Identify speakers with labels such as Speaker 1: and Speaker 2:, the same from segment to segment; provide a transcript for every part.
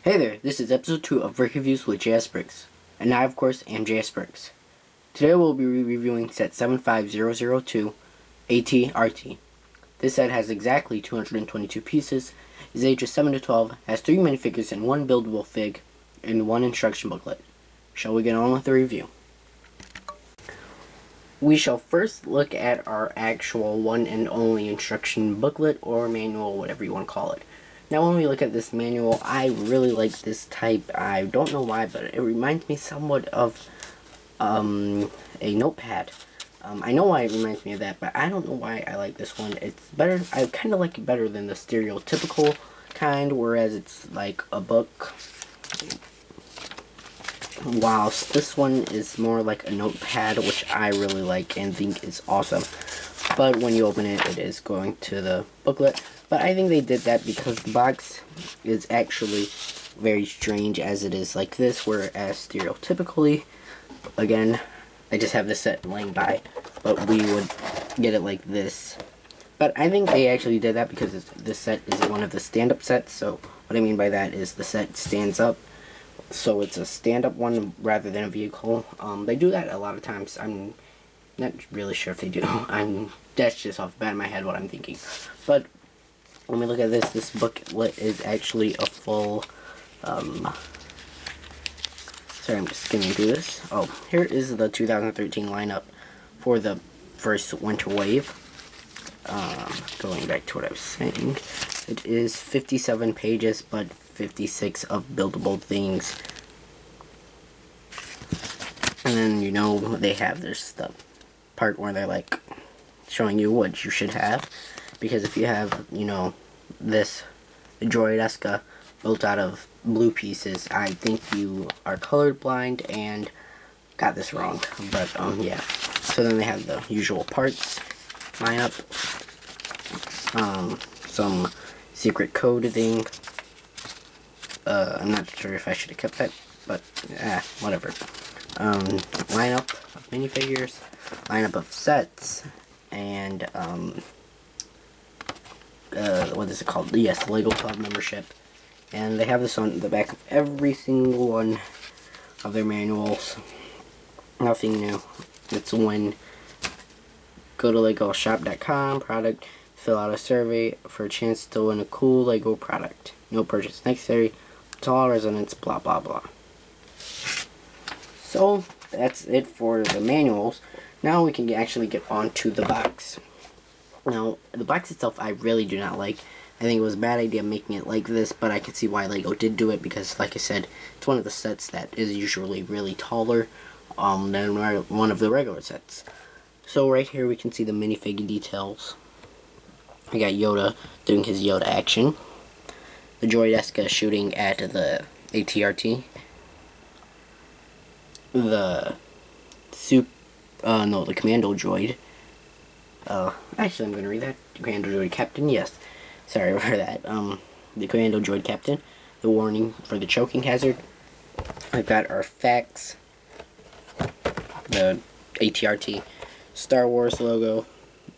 Speaker 1: Hey there, this is episode 2 of Brick Reviews with JS Bricks, and I of course am JS Bricks. Today we'll be reviewing set 75002 ATRT. This set has exactly 222 pieces, is ages 7 to 12, has 3 minifigures and 1 buildable fig, and 1 instruction booklet. Shall we get on with the review? We shall first look at our actual one and only instruction booklet or manual, whatever you want to call it. Now when we look at this manual, I really like this type. I don't know why, but it reminds me somewhat of a notepad. I know why it reminds me of that, but I don't know why I like this one. It's better. I kind of like it better than the stereotypical kind, whereas it's like a book. Whilst this one is more like a notepad, which I really like and think is awesome. But when you open it, it is going to the booklet. But I think they did that because the box is actually very strange as it is like this, whereas stereotypically, again, I just have this set laying by, but we would get it like this. But I think they actually did that because this set is one of the stand-up sets, so what I mean by that is the set stands up, so it's a stand-up one rather than a vehicle. They do that a lot of times. I'm not really sure if they do. That's just off the bat of my head what I'm thinking. But when we look at this booklet is actually a full, sorry, I'm just skimming through this. Oh, here is the 2013 lineup for the first winter wave. Going back to what I was saying, it is 57 pages, but 56 of buildable things. And then, you know, they have this the part where they're like showing you what you should have. Because if you have, you know, this droidesca built out of blue pieces, I think you are colorblind and got this wrong. But, yeah. So then they have the usual parts lineup. Some secret code thing. I'm not sure if I should have kept that, but, whatever. Lineup of minifigures, lineup of sets, and, what is it called? Yes, Lego Club membership. And they have this on the back of every single one of their manuals. Nothing new. It's when go to legoshop.com, product, fill out a survey for a chance to win a cool Lego product. No purchase necessary. To all residents, blah blah blah. So that's it for the manuals. Now we can actually get on to the box. Now, the box itself I really do not like. I think it was a bad idea making it like this, but I can see why Lego did do it because, like I said, it's one of the sets that is usually really taller than one of the regular sets. So right here we can see the minifigure details. We got Yoda doing his Yoda action. The droidesca shooting at the ATRT. The commando droid. Actually, I'm going to read that. The commando droid captain, yes. Sorry for that. The commando droid captain. The warning for the choking hazard. I've got our facts. The ATRT Star Wars logo.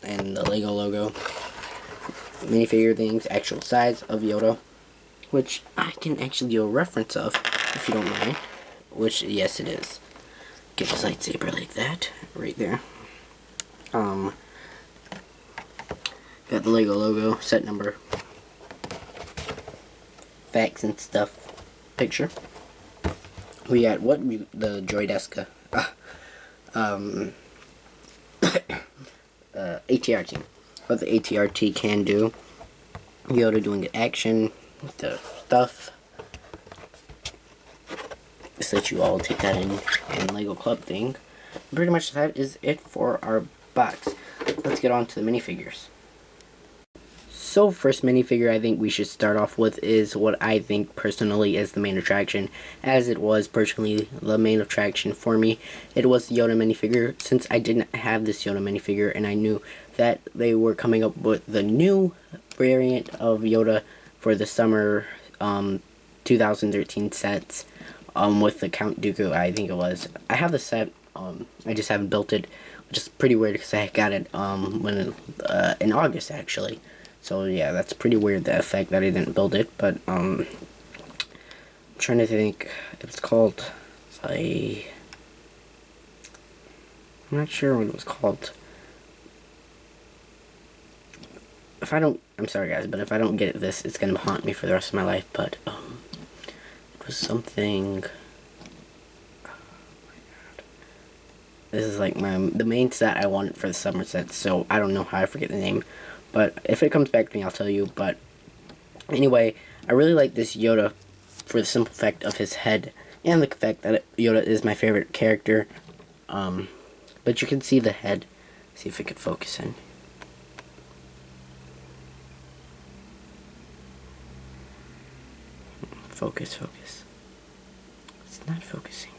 Speaker 1: And the Lego logo. Minifigure things. Actual size of Yoda. Which I can actually do a reference of, if you don't mind. Which, yes, it is. Get his lightsaber like that. Right there. Got the Lego logo, set number, facts and stuff, picture. We got the droidesca, ATRT. What the ATRT can do. Yoda doing the action, the stuff. Just let you all take that in Lego Club thing. Pretty much that is it for our box. Let's get on to the minifigures. So first minifigure I think we should start off with is what I think personally is the main attraction, as it was personally the main attraction for me. It was the Yoda minifigure, since I didn't have this Yoda minifigure and I knew that they were coming up with the new variant of Yoda for the summer 2013 sets with the Count Dooku, I think it was. I have the set, I just haven't built it, which is pretty weird because I got it in August actually. So yeah, that's pretty weird, the effect that I didn't build it, but trying to think. It's called I'm not sure what it was called. If I don't, I'm sorry guys, but if I don't get this, it's gonna haunt me for the rest of my life. But it was something. Oh my god. This is like the main set I wanted for the summer set, so I don't know how I forget the name. But if it comes back to me, I'll tell you. But anyway, I really like this Yoda for the simple fact of his head and the fact that Yoda is my favorite character. But you can see the head. See if it could focus in. Focus, focus. It's not focusing.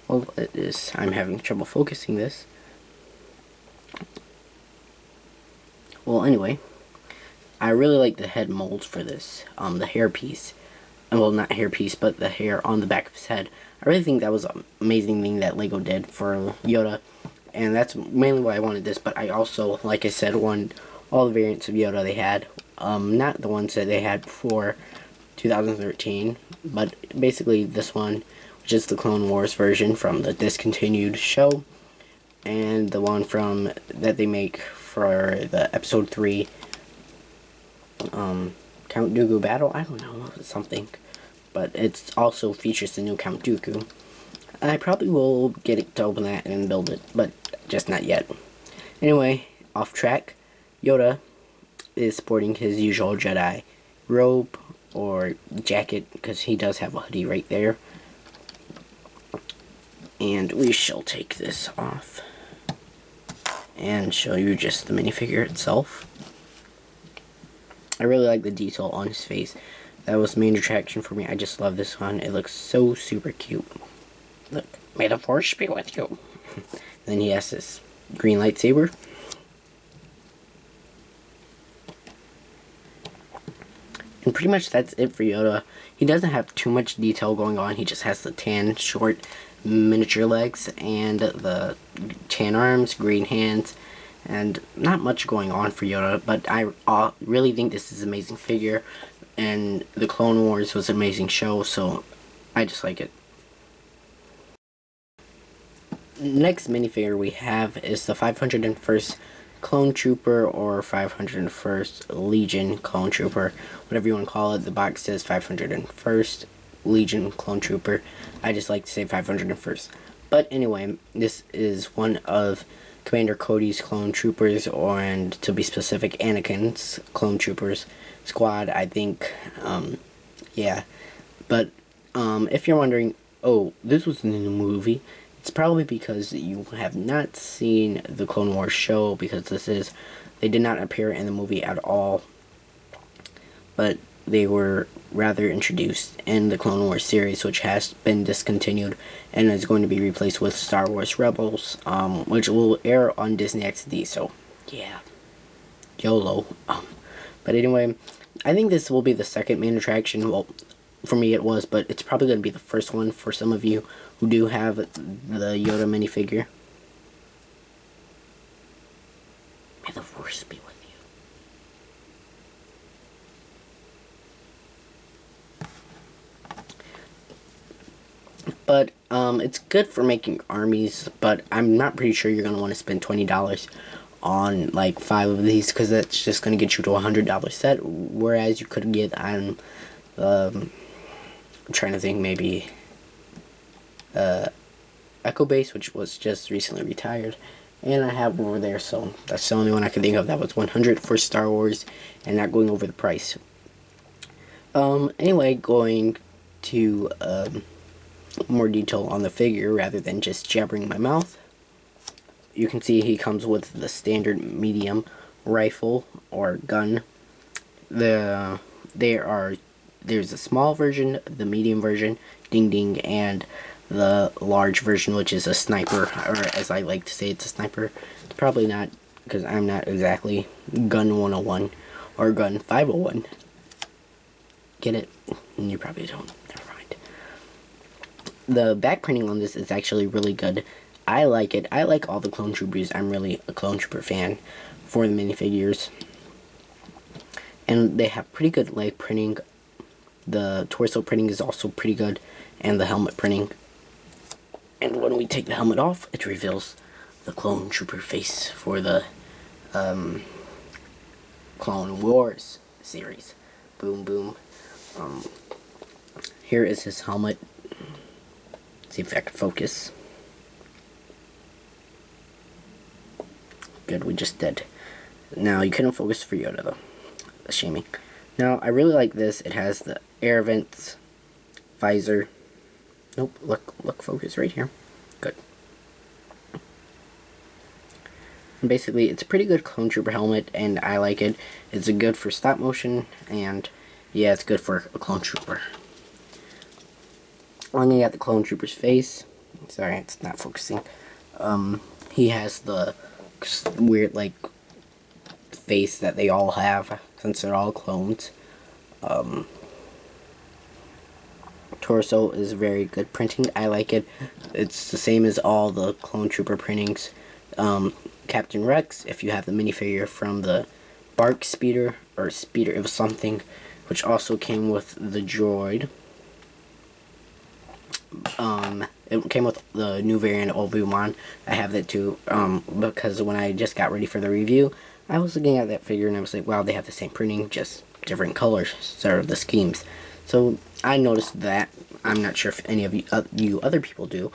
Speaker 1: Well, it is. I'm having trouble focusing this. Well, anyway, I really like the head mold for this. The hair piece. Well, not hair piece, but the hair on the back of his head. I really think that was an amazing thing that LEGO did for Yoda. And that's mainly why I wanted this. But I also, like I said, wanted all the variants of Yoda they had. Not the ones that they had before 2013. But basically this one, which is the Clone Wars version from the discontinued show. And the one from that they make for the episode 3 Count Dooku battle. I don't know, something. But it also features the new Count Dooku. I probably will get it to open that and build it, but just not yet. Anyway, off track. Yoda is sporting his usual Jedi robe or jacket, because he does have a hoodie right there. And we shall take this off and show you just the minifigure itself. I really like the detail on his face. That was the main attraction for me. I just love this one. It looks so super cute. Look, may the force be with you. Then he has this green lightsaber. And pretty much that's it for Yoda. He doesn't have too much detail going on. He just has the tan, short, miniature legs and the tan arms, green hands, and not much going on for Yoda. But I really think this is an amazing figure. And the Clone Wars was an amazing show, so I just like it. Next minifigure we have is the 501st Clone Trooper or 501st Legion Clone Trooper, whatever you want to call it. The box says 501st Legion Clone Trooper. I just like to say 501st. But anyway, this is one of Commander Cody's Clone Troopers, and to be specific, Anakin's Clone Troopers squad, I think. Yeah. But if you're wondering, oh, this was in the movie, it's probably because you have not seen the Clone Wars show, because they did not appear in the movie at all, but they were rather introduced in the Clone Wars series, which has been discontinued and is going to be replaced with Star Wars Rebels, which will air on Disney XD, so yeah, YOLO. But anyway, I think this will be the second main attraction. Well, for me it was, but it's probably going to be the first one for some of you who do have the Yoda minifigure. May the Force be with you. But it's good for making armies, but I'm not pretty sure you're going to want to spend $20 on like 5 of these, because that's just going to get you to a $100 set, whereas you could get on I'm trying to think, maybe Echo Base, which was just recently retired, and I have over there, so that's the only one I can think of that was $100 for Star Wars and not going over the price. Anyway, going to more detail on the figure rather than just jabbering my mouth. You can see he comes with the standard medium rifle or gun. There's a small version, the medium version, ding ding, and the large version, which is a sniper, or as I like to say, it's a sniper. It's probably not, because I'm not exactly gun 101 or gun 501. Get it? You probably don't. Never mind. the back printing on this is actually really good. I like it. I like all the clone troopers. I'm really a clone trooper fan for the minifigures. And they have pretty good leg printing. The torso printing is also pretty good. And the helmet printing. And when we take the helmet off, it reveals the clone trooper face for the Clone Wars series. Boom, boom. Here is his helmet. See if I can focus. Good, we just did. Now, you couldn't focus for Yoda, though. That's shaming. Now, I really like this. It has the air vents, visor. Nope, look, focus right here. Good. And basically, it's a pretty good clone trooper helmet, and I like it. It's good for stop motion, and yeah, it's good for a clone trooper. Looking at the clone trooper's face, sorry, it's not focusing. He has the weird, like, face that they all have, since they're all clones. Torso is very good printing. I like it. It's the same as all the clone trooper printings. Captain Rex, if you have the minifigure from the Bark Speeder, or Speeder, it was something, which also came with the droid. It came with the new variant of Obi-Wan. I have that too, because when I just got ready for the review, I was looking at that figure and I was like, wow, they have the same printing, just different colors, sort of the schemes. So I noticed that. I'm not sure if any of you other people do.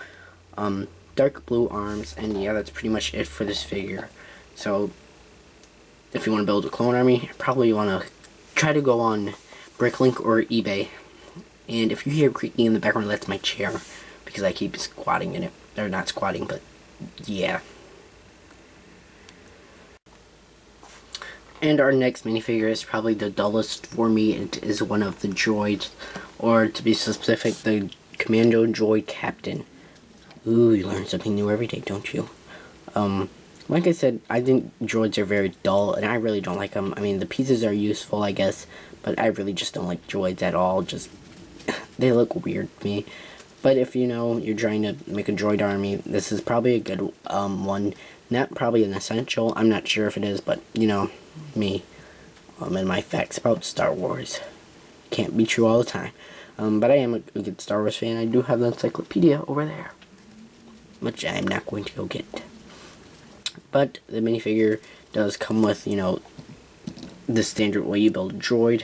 Speaker 1: Dark blue arms, and yeah, that's pretty much it for this figure. So if you want to build a clone army, probably you want to try to go on Bricklink or eBay. And if you hear creaking in the background, that's my chair, because I keep squatting in it. Or not squatting, but yeah. And our next minifigure is probably the dullest for me. It is one of the droids, or to be specific, the Commando Droid Captain. Ooh, you learn something new every day, don't you? Like I said, I think droids are very dull, and I really don't like them. I mean, the pieces are useful, I guess, but I really just don't like droids at all. Just, they look weird to me. But if, you know, you're trying to make a droid army, this is probably a good one. Not probably an essential. I'm not sure if it is, but, you know, me and my facts about Star Wars can't be true all the time. But I am a good Star Wars fan. I do have the encyclopedia over there, which I'm not going to go get. But the minifigure does come with, you know, the standard way you build a droid.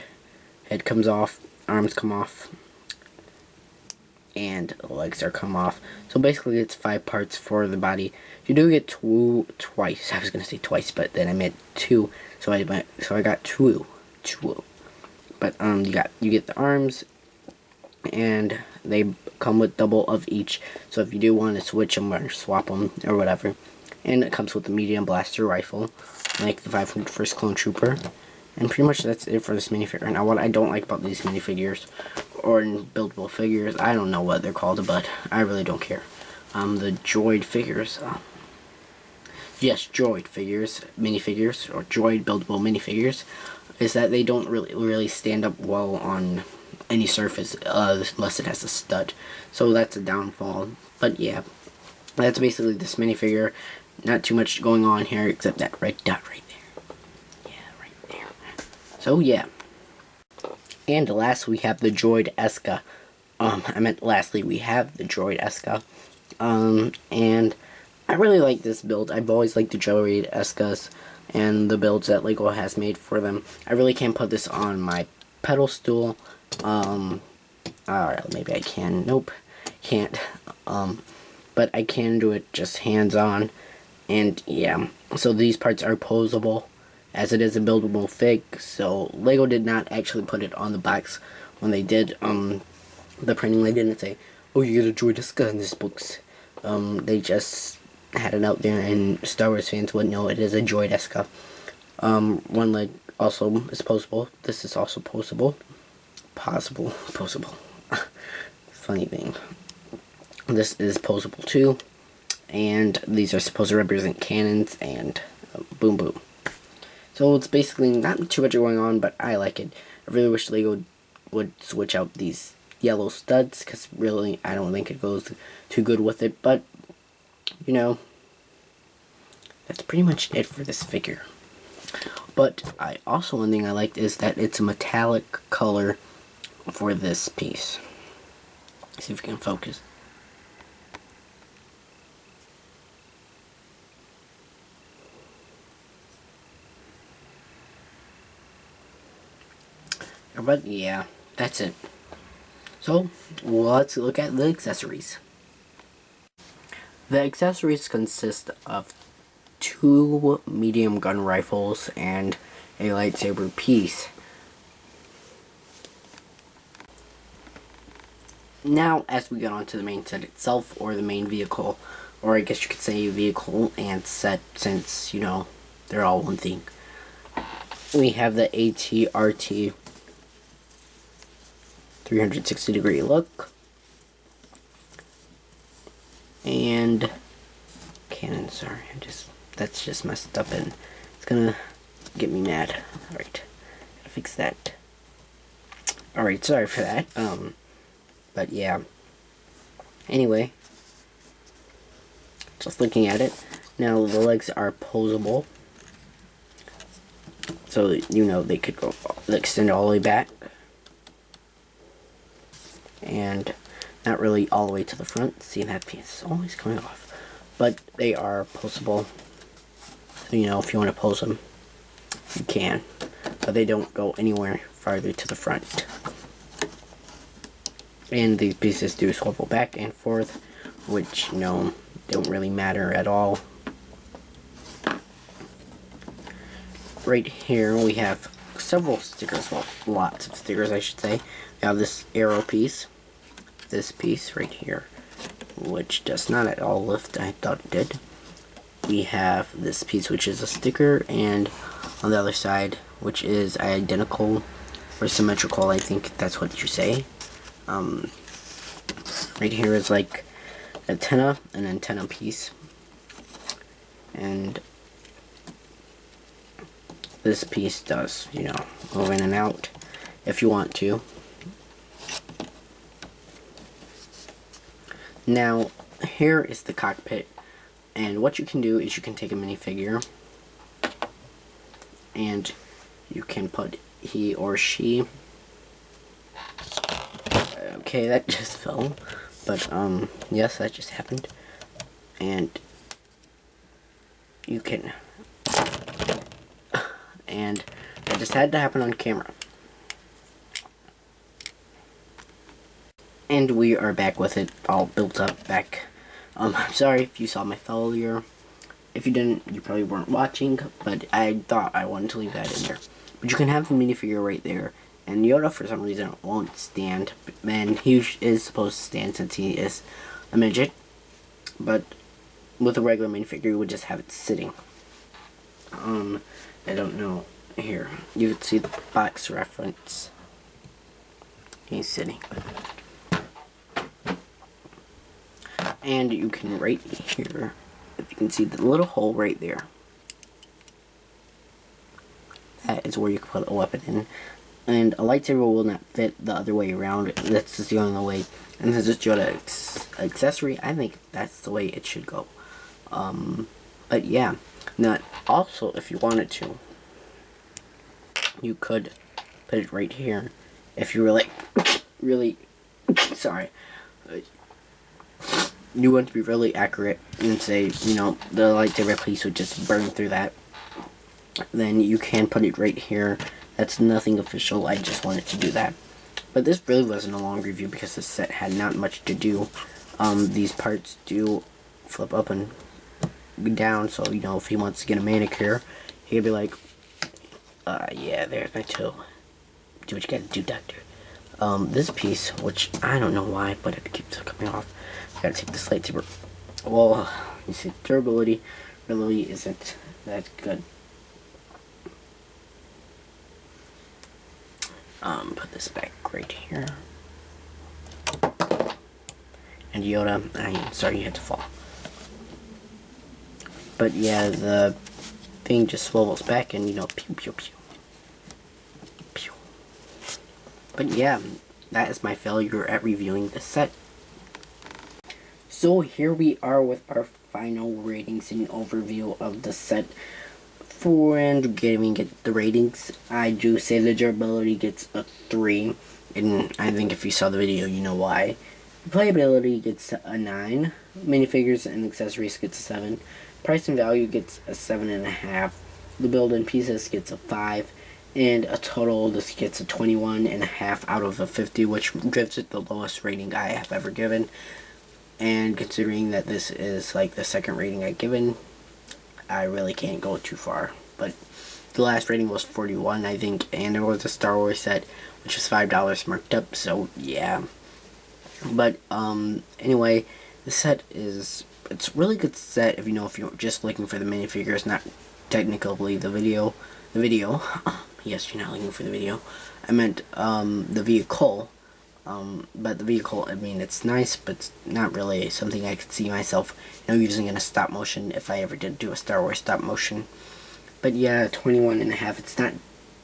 Speaker 1: Head comes off, arms come off, and the legs are come off. So basically it's 5 parts for the body. You do get twice. I was gonna say twice, but then I meant 2. So I got two. But you get the arms, and they come with double of each. So if you do want to switch them or swap them or whatever, and it comes with the medium blaster rifle, like the 501st Clone Trooper. And pretty much that's it for this minifigure. Now, what I don't like about these minifigures, or buildable figures, I don't know what they're called, but I really don't care. The droid figures, yes, droid figures, minifigures, or droid buildable minifigures, is that they don't really stand up well on any surface, unless it has a stud. So that's a downfall. But yeah, that's basically this minifigure. Not too much going on here, except that red dot right there. Yeah, right there. So yeah. And last we have the droid Eska. Lastly we have the droid Eska. And I really like this build. I've always liked the droid Eskas and the builds that LEGO has made for them. I really can't put this on my pedal stool. Alright, maybe I can. Nope, can't. But I can do it just hands-on. And yeah, so these parts are posable, as it is a buildable fig. So LEGO did not actually put it on the box when they did the printing. They didn't say, oh, you get a droid Eska in this books. They just had it out there, and Star Wars fans would know it is a droid Eska. One leg also is posable. This is also posable. Posable. Funny thing. This is posable too. And these are supposed to represent cannons, and boom boom. So it's basically not too much going on, but I like it. I really wish LEGO would switch out these yellow studs, because really I don't think it goes too good with it, but you know, that's pretty much it for this figure. But one thing I liked is that it's a metallic color for this piece. See if we can focus. But yeah, that's it. So let's look at the accessories. The accessories consist of 2 medium gun rifles and a lightsaber piece. Now, as we get on to the main set itself, or the main vehicle, or I guess you could say vehicle and set, since, you know, they're all one thing. We have the ATRT 360-degree look, and cannon, sorry, that's just messed up and it's gonna get me mad. Alright, gotta fix that. Alright, sorry for that. But yeah. Anyway, just looking at it. Now the legs are posable. So, you know, they could go extend all the way back. And not really all the way to the front. See, that piece is always coming off. But they are posable. So, you know, if you want to pose them, you can. But they don't go anywhere farther to the front. And these pieces do swivel back and forth, which, you know, don't really matter at all. Right here we have several stickers, well, lots of stickers I should say. We have this arrow piece, this piece right here, which does not at all lift, I thought it did. We have this piece, which is a sticker, and on the other side, which is identical or symmetrical, I think that's what you say. Right here is like an antenna piece, and this piece does, you know, move in and out if you want to. Now, here is the cockpit, and what you can do is you can take a minifigure and you can put he or she. Okay, that just fell, but yes, that just happened. And you can, and that just had to happen on camera. And we are back with it all built up back. I'm sorry if you saw my failure. If you didn't, you probably weren't watching, but I thought I wanted to leave that in there. But you can have the minifigure right there. And Yoda, for some reason, won't stand. And he is supposed to stand since he is a midget. But with a regular minifigure, you would just have it sitting. I don't know. Here, you can see the box reference. He's sitting. And you can right here, if you can see the little hole right there. That is where you can put a weapon in. And a lightsaber will not fit the other way around. That's just the only way. And this is Yoda accessory. I think that's the way it should go. But yeah. Now, also, if you wanted to, you could put it right here. If you were like, really, sorry. You want to be really accurate and say, you know, the lightsaber piece would just burn through that. Then you can put it right here. That's nothing official, I just wanted to do that. But this really wasn't a long review because the set had not much to do. These parts do flip up and down, so, you know, if he wants to get a manicure, he could be like, yeah, there's my toe. Do what you gotta do, doctor. This piece, which I don't know why, but it keeps coming off. I gotta take this lightsaber. Well, you see, durability really isn't that good. Put this back right here. And Yoda, I'm sorry you had to fall. But yeah, the thing just swivels back and, you know, pew pew pew. Pew. But yeah, that is my failure at reviewing this set. So here we are with our final ratings and overview of the set. And giving it the ratings, I do say the durability gets a 3, and I think if you saw the video you know why. Playability gets a 9, minifigures and accessories gets a 7, price and value gets a 7.5, the build and pieces gets a 5, and a total this gets a 21.5 out of a 50, which gives it the lowest rating I have ever given. And considering that this is like the second rating I've given, I really can't go too far. But the last rating was 41, I think, and it was a Star Wars set, which was $5 marked up, so yeah. But anyway, the set it's a really good set if you're just looking for the minifigures, not technically the video. Yes, you're not looking for the video. I meant the vehicle. But the vehicle, I mean, it's nice, but it's not really something I could see myself, using in a stop motion if I ever did do a Star Wars stop motion. But yeah, 21.5, it's not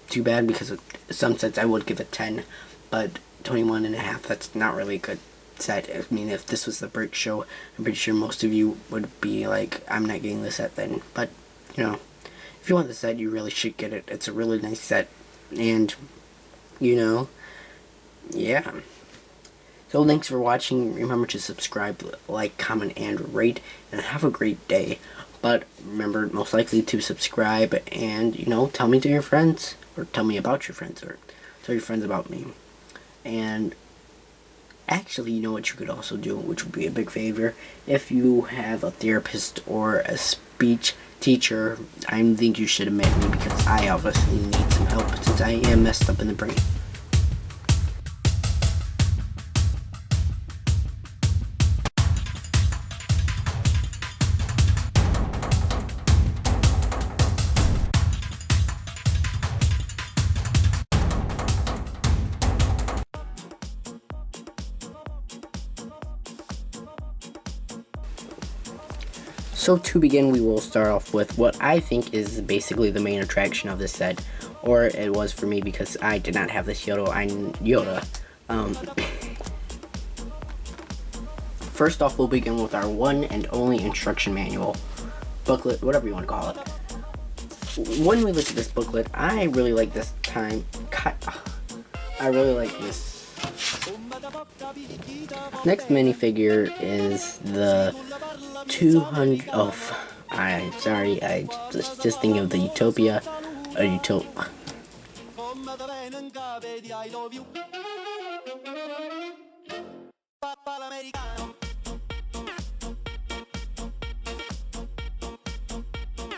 Speaker 1: too bad, because some sets I would give a 10, but 21.5, that's not really a good set. I mean, if this was the Brick Show, I'm pretty sure most of you would be like, I'm not getting the set then. But, if you want the set, you really should get it. It's a really nice set, and, yeah. So thanks for watching. Remember to subscribe, like, comment, and rate, and have a great day. But remember, most likely to subscribe, and, tell me to your friends, or tell me about your friends, or tell your friends about me. And actually, you know what you could also do, which would be a big favor, if you have a therapist or a speech teacher, I think you should admit me, because I obviously need some help since I am messed up in the brain. So to begin, we will start off with what I think is basically the main attraction of this set, or it was for me because I did not have this Yoda. First off, we'll begin with our one and only instruction manual, booklet, whatever you want to call it. When we look at this booklet, I really like this I really like this. Next minifigure is the 200. Oh, I'm sorry. I just thinking of the Utopia.